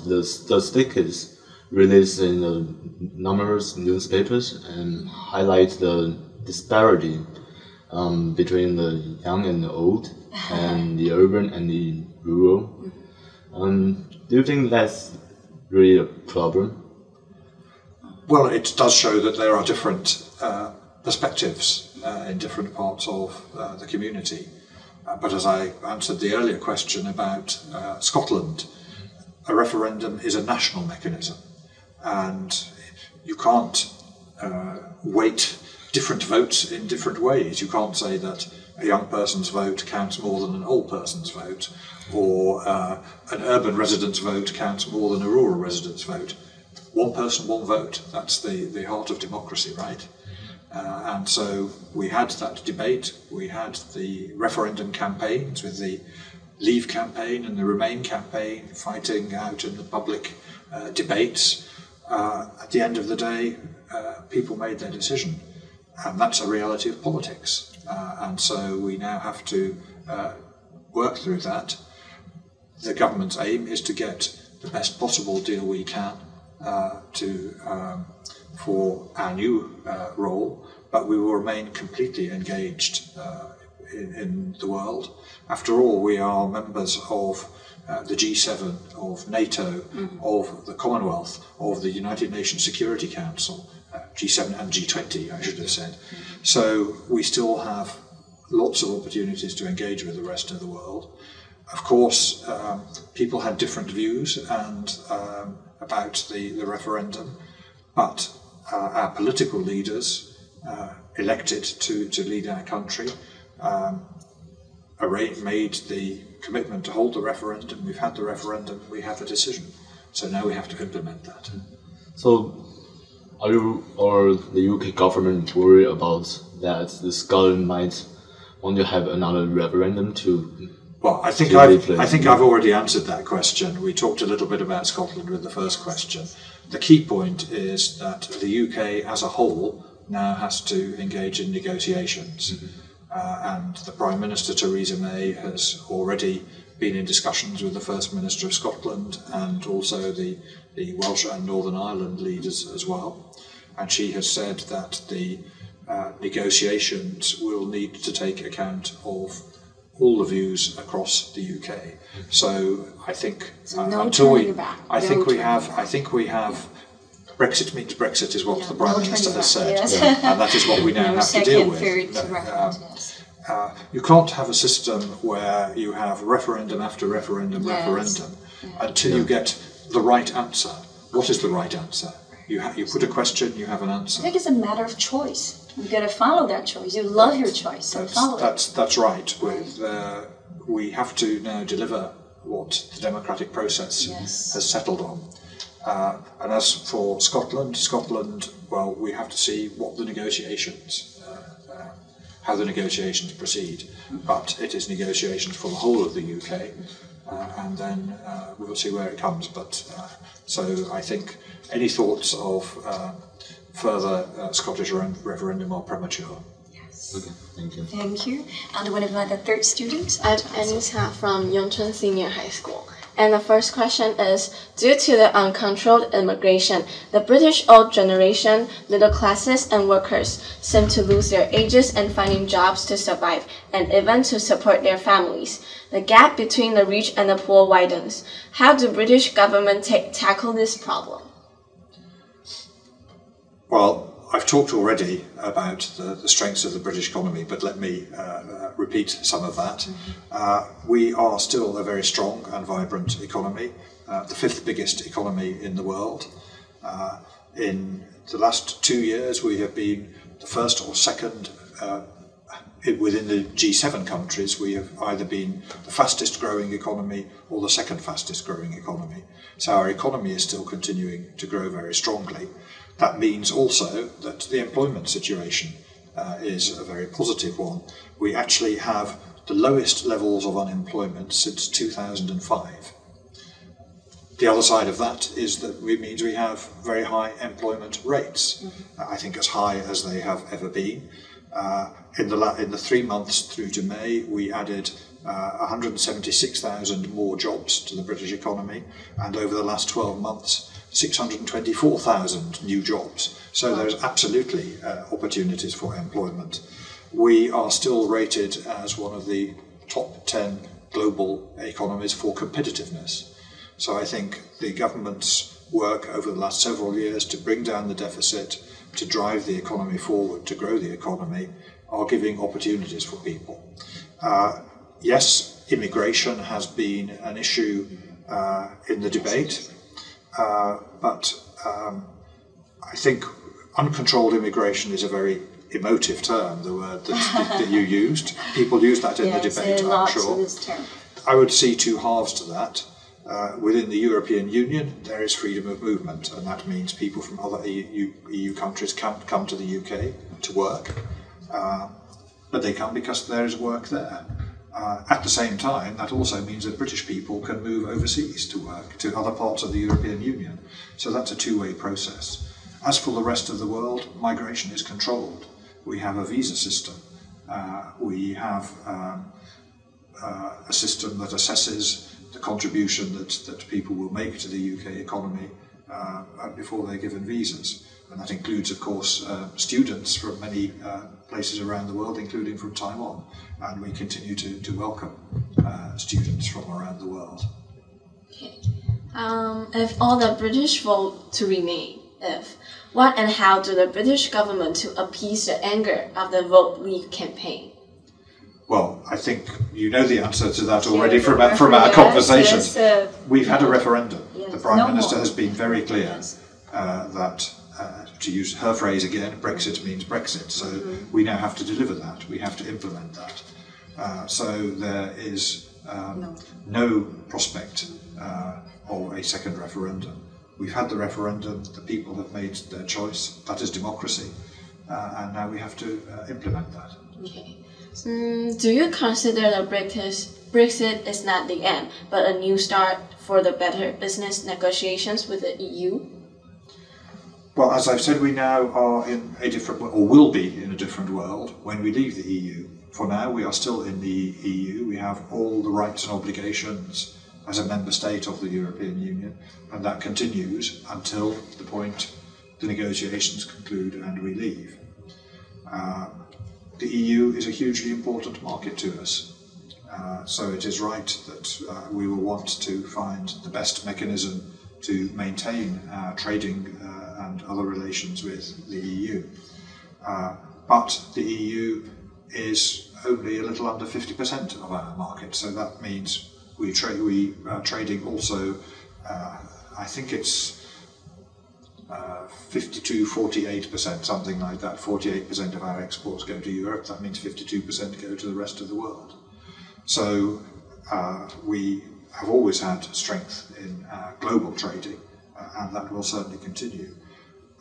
the statistics released in the numerous newspapers and highlight the disparity between the young and the old, and the urban and the rural. Do you think that's really a problem? Well, it does show that there are different perspectives in different parts of the community. But as I answered the earlier question about Scotland, a referendum is a national mechanism, and you can't weight different votes in different ways. You can't say that a young person's vote counts more than an old person's vote, or an urban resident's vote counts more than a rural resident's vote. One person, one vote. That's the heart of democracy, right? And so we had that debate. We had the referendum campaigns with the Leave campaign and the Remain campaign fighting out in the public debates. At the end of the day, people made their decision. And that's a reality of politics. And so we now have to work through that. The government's aim is to get the best possible deal we can for our new role, but we will remain completely engaged in the world. After all, we are members of the G7, of NATO, of the Commonwealth, of the United Nations Security Council, G7 and G20, I should have said. So we still have lots of opportunities to engage with the rest of the world. Of course, people had different views and about the referendum, but our political leaders elected to lead our country made the commitment to hold the referendum. We've had the referendum, we have a decision. So now we have to implement that. So are you or the UK government worried about that the Scotland might want to have another referendum to? Well, I think I've already answered that question. We talked a little bit about Scotland with the first question. The key point is that the UK as a whole now has to engage in negotiations. And the Prime Minister, Theresa May, has already been in discussions with the First Minister of Scotland and also the Welsh and Northern Ireland leaders as well. And she has said that the negotiations will need to take account of all the views across the UK. So I think I think we have Brexit means Brexit is what the Prime Minister has said, and that is what we now have to deal with. You can't have a system where you have referendum after referendum until you get the right answer. What is the right answer? You put a question, you have an answer. I think it's a matter of choice. You've got to follow that choice. You love your choice and follow it. That's right. We have to now deliver what the democratic process has settled on. And as for Scotland, well, we have to see what the negotiations, how the negotiations proceed. But it is negotiations for the whole of the UK, and then we will see where it comes. But so I think any thoughts of further Scottish referendum are premature. Yes. Okay, thank you. Thank you. And we invite the third student. I'm Anita from Yongchun Senior High School. And the first question is, due to the uncontrolled immigration, the British old generation, middle classes and workers seem to lose their ages and finding jobs to survive and even to support their families. The gap between the rich and the poor widens. How do British government tackle this problem? Well, I've talked already about the strengths of the British economy, but let me repeat some of that. We are still a very strong and vibrant economy, the fifth biggest economy in the world. In the last 2 years, we have been the first or second within the G7 countries. We have either been the fastest growing economy or the second fastest growing economy. So our economy is still continuing to grow very strongly. That means also that the employment situation is a very positive one. We actually have the lowest levels of unemployment since 2005. The other side of that is that it means we have very high employment rates, I think as high as they have ever been. In the 3 months through to May, we added 176,000 more jobs to the British economy, and over the last 12 months, 624,000 new jobs. So there's absolutely opportunities for employment. We are still rated as one of the top 10 global economies for competitiveness. So I think the government's work over the last several years to bring down the deficit, to drive the economy forward, to grow the economy, are giving opportunities for people. Yes, immigration has been an issue in the debate, but I think uncontrolled immigration is a very emotive term, the word that you used. People use that in the debate, I'm sure. I would see two halves to that. Within the European Union, there is freedom of movement, and that means people from other EU countries can come to the UK to work, but they come because there is work there. At the same time, that also means that British people can move overseas to work, to other parts of the European Union. So that's a two-way process. As for the rest of the world, migration is controlled. We have a visa system. We have a system that assesses the contribution that people will make to the UK economy before they're given visas. And that includes, of course, students from many places around the world, including from Taiwan. And we continue to welcome students from around the world. Okay. If all the British vote to remain, what and how do the British government to appease the anger of the Vote Leave campaign? Well, I think you know the answer to that already from our conversations. We've had a referendum. Yes. The Prime Minister has been very clear that, to use her phrase again, Brexit means Brexit. So we now have to deliver that. We have to implement that. So there is no prospect of a second referendum. We've had the referendum. The people have made their choice. That is democracy. And now we have to implement that. Okay. Do you consider that Brexit is not the end, but a new start for the better business negotiations with the EU? Well, as I've said, we now are in a different, or will be in a different world when we leave the EU. For now, we are still in the EU. We have all the rights and obligations as a member state of the European Union, and that continues until the point the negotiations conclude and we leave. The EU is a hugely important market to us, so it is right that we will want to find the best mechanism to maintain our trading and other relations with the EU. But the EU is only a little under 50% of our market, so that means we are trading also, I think it's 52-48%, something like that. 48% of our exports go to Europe. That means 52% go to the rest of the world. So we have always had strength in global trading, and that will certainly continue.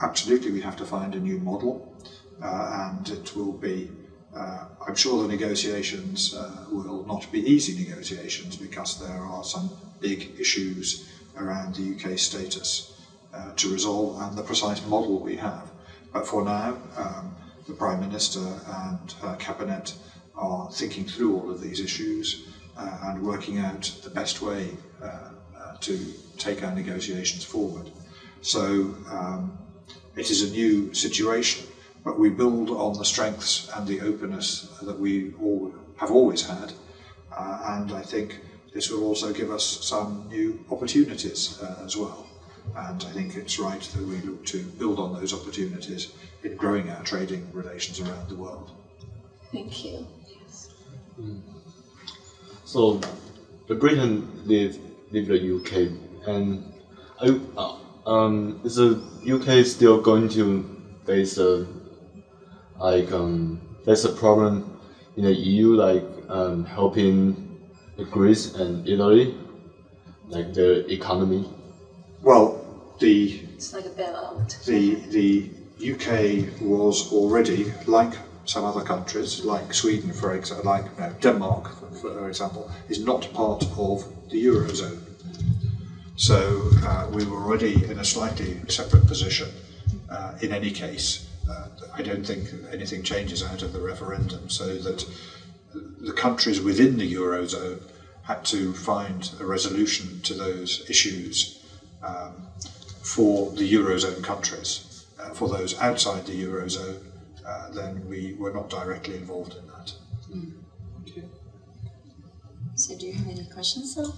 Absolutely, we have to find a new model, and it will be, I'm sure the negotiations will not be easy negotiations, because there are some big issues around the UK status to resolve, and the precise model we have. But for now, the Prime Minister and her Cabinet are thinking through all of these issues and working out the best way to take our negotiations forward. So it is a new situation, but we build on the strengths and the openness that we have always had, and I think this will also give us some new opportunities as well. And I think it's right that we look to build on those opportunities in growing our trading relations around the world. Thank you. Yes. So, Britain leave the UK, and is the UK still going to face a problem in the EU, like helping Greece and Italy, like their economy? Well, it's like a bailout. The UK was already, like some other countries, like Sweden, for example, like Denmark, for example, is not part of the Eurozone. So we were already in a slightly separate position in any case I don't think anything changes out of the referendum, so that the countries within the Eurozone had to find a resolution to those issues for the Eurozone countries. For those outside the Eurozone, then we were not directly involved in that. Okay. So do you have any questions? No.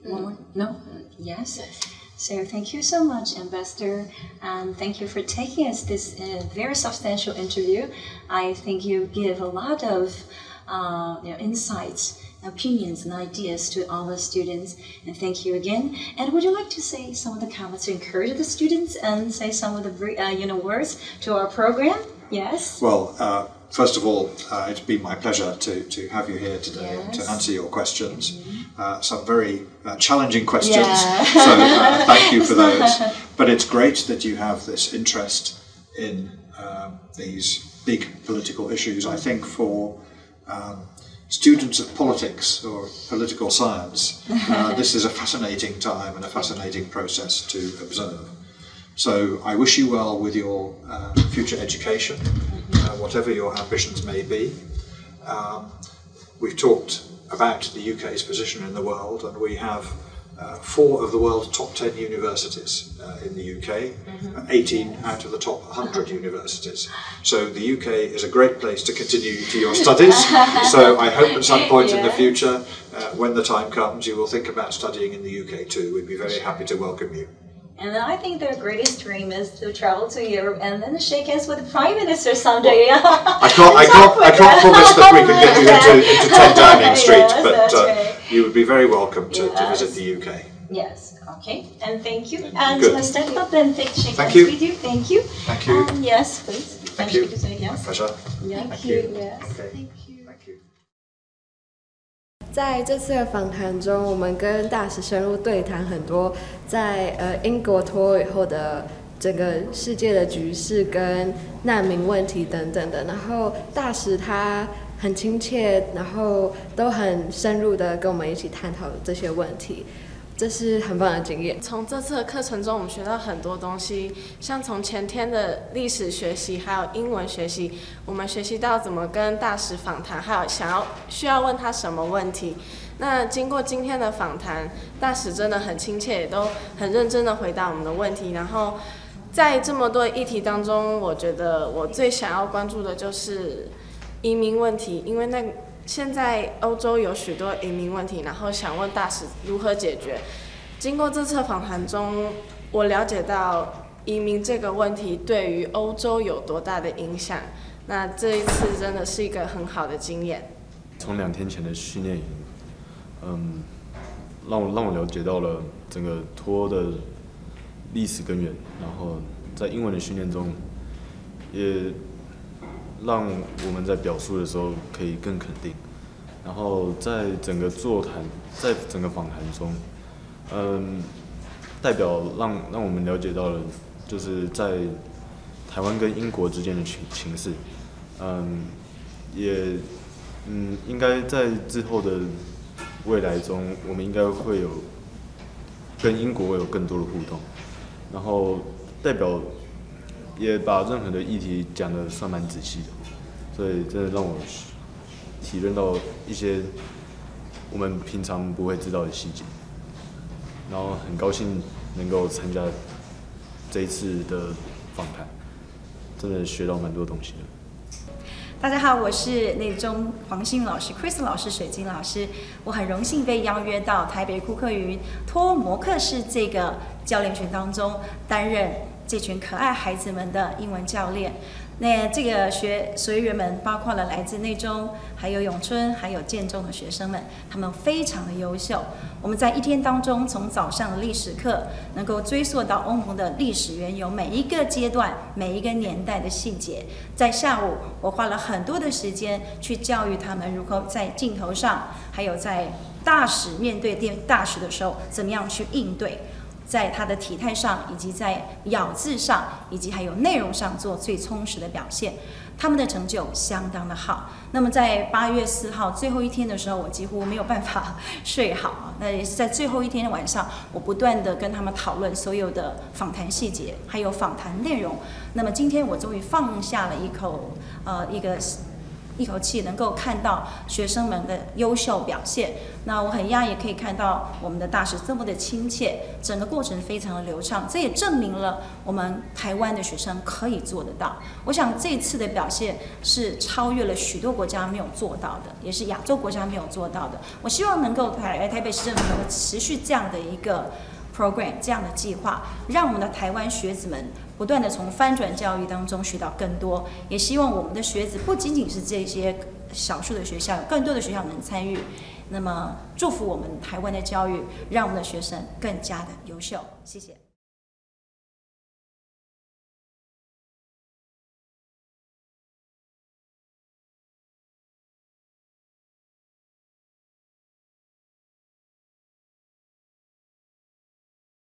One more? No? Yes? So thank you so much, Ambassador, and thank you for taking us this very substantial interview. I think you give a lot of insights, opinions, and ideas to all the students, and thank you again. And would you like to say some of the comments to encourage the students and say some of the words to our program? Yes? Well, first of all, it's been my pleasure to have you here today and to answer your questions. Some very challenging questions, so thank you for those. But it's great that you have this interest in these big political issues. I think for students of politics or political science, this is a fascinating time and a fascinating process to observe. So I wish you well with your future education, whatever your ambitions may be. We've talked about the UK's position in the world, and we have 4 of the world's top 10 universities in the UK, 18 out of the top 100 universities. So the UK is a great place to continue to your studies. So I hope at some point in the future, when the time comes, you will think about studying in the UK too. We'd be very happy to welcome you. And I think their greatest dream is to travel to Europe and then shake hands with the Prime Minister someday. I can't promise that we can get you into 10 Downing Street, but you would be very welcome to visit the UK. Yes, okay, and thank you. And let's stand up and shake hands with you. Thank you. Thank you. Yes, please. Thank you. Yes. My pleasure. Thank you. Yes. Okay. Thank you. Thank you. 在这次的访谈中，我们跟大使深入对谈很多在英国脱欧以后的整个世界的局势跟难民问题等等的。然后大使他很亲切，然后都很深入的跟我们一起探讨这些问题。这是很棒的经验。从这次的课程中，我们学到很多东西，像从前天的历史学习，还有英文学习，我们学习到怎么跟大使访谈，还有需要问他什么问题。那经过今天的访谈，大使真的很亲切，也都很认真的回答我们的问题。然后在这么多议题当中，我觉得我最想要关注的就是移民问题，因为现在欧洲有许多移民问题，然后想问大使如何解决。经过这次访谈中，我了解到移民这个问题对于欧洲有多大的影响。那这一次真的是一个很好的经验。从2天前的训练营，让我了解到了整个脱欧的历史根源，然后在英文的训练中，也让我们在表述的时候可以更肯定，然后在整个座谈，在整个访谈中，代表让我们了解到了，就是在台湾跟英国之间的情势，也应该在之后的未来中，我们应该会有跟英国会有更多的互动，然后代表也把任何的议题讲得算蛮仔细的，所以真的让我体认到一些我们平常不会知道的细节，然后很高兴能够参加这一次的访谈，真的学到蛮多东西的。大家好，我是内中黄信老师 Chris 老师、水晶老师。我很荣幸被邀约到台北库克云脱欧模课室这个教练群当中，担任这群可爱孩子们的英文教练。那这个学员们包括了来自内中、还有永春、还有建中的学生们，他们非常的优秀。我们在1天当中，从早上的历史课能够追溯到欧盟的历史缘由，每一个阶段、每一个年代的细节。在下午，我花了很多的时间去教育他们如何在镜头上，还有在大使面对大使的时候，怎么样去应对。在他的体态上，以及在咬字上，以及还有内容上做最充实的表现。他们的成就相当的好。那么在8月4号最后一天的时候，我几乎没有办法睡好。那也是在最后一天晚上，我不断的跟他们讨论所有的访谈细节，还有访谈内容。那么今天我终于放下了一口气，能够看到学生们的优秀表现。那我很讶异可以看到我们的大使这么的亲切，整个过程非常的流畅，这也证明了我们台湾的学生可以做得到。我想这次的表现是超越了许多国家没有做到的，也是亚洲国家没有做到的。我希望能够台北市政府能够持续这样的一个program 这样的计划，让我们的台湾学子们不断的从翻转教育当中学到更多，也希望我们的学子不仅仅是这些少数的学校，有更多的学校能参与。那么祝福我们台湾的教育，让我们的学生更加的优秀。谢谢。